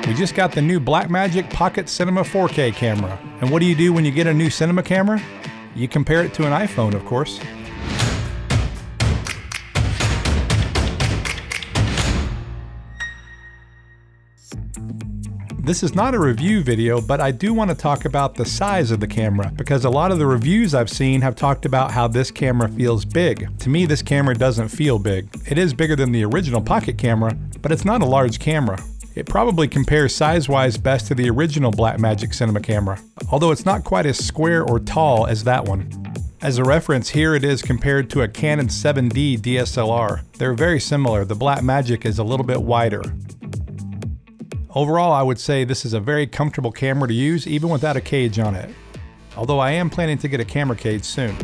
We just got the new Blackmagic Pocket Cinema 4K camera. And what do you do when you get a new cinema camera? You compare it to an iPhone, of course. This is not a review video, but I do want to talk about the size of the camera, because a lot of the reviews I've seen have talked about how this camera feels big. To me, this camera doesn't feel big. It is bigger than the original Pocket camera, but it's not a large camera. It probably compares size-wise best to the original Blackmagic Cinema camera, although it's not quite as square or tall as that one. As a reference, here it is compared to a Canon 7D DSLR. They're very similar. The Blackmagic is a little bit wider. Overall, I would say this is a very comfortable camera to use, even without a cage on it. Although I am planning to get a camera cage soon.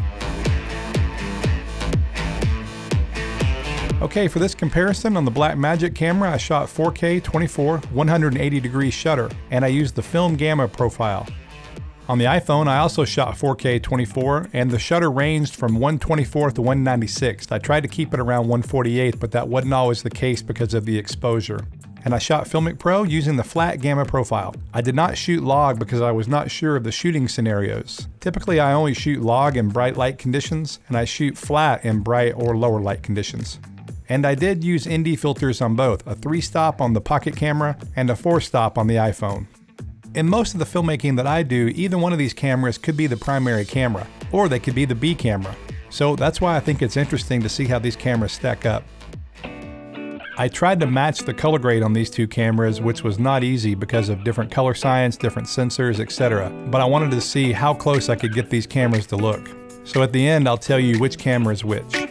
Okay, for this comparison on the Blackmagic camera, I shot 4K 24 180 degree shutter, and I used the film gamma profile. On the iPhone, I also shot 4K 24, and the shutter ranged from 1/24 to 1/96. I tried to keep it around 1/48, but that wasn't always the case because of the exposure. And I shot FiLMiC Pro using the flat gamma profile. I did not shoot log because I was not sure of the shooting scenarios. Typically, I only shoot log in bright light conditions, and I shoot flat in bright or lower light conditions. And I did use ND filters on both, a 3-stop on the Pocket camera and a 4-stop on the iPhone. In most of the filmmaking that I do, either one of these cameras could be the primary camera, or they could be the B camera. So that's why I think it's interesting to see how these cameras stack up. I tried to match the color grade on these two cameras, which was not easy because of different color science, different sensors, etc. But I wanted to see how close I could get these cameras to look. So at the end, I'll tell you which camera is which.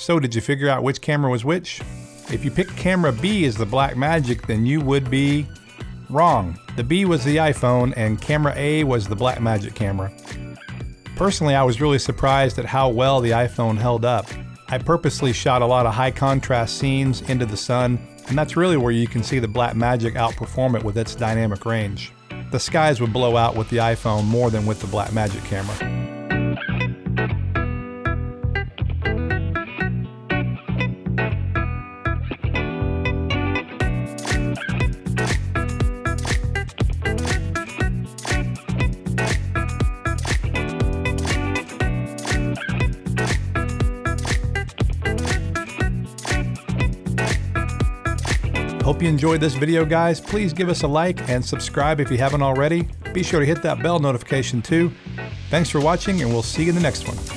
So did you figure out which camera was which? If you picked camera B as the Blackmagic, then you would be wrong. The B was the iPhone and camera A was the Blackmagic camera. Personally, I was really surprised at how well the iPhone held up. I purposely shot a lot of high contrast scenes into the sun, and that's really where you can see the Blackmagic outperform it with its dynamic range. The skies would blow out with the iPhone more than with the Blackmagic camera. Hope you enjoyed this video, guys. Please give us a like and subscribe if you haven't already. Be sure to hit that bell notification too. Thanks for watching, and we'll see you in the next one.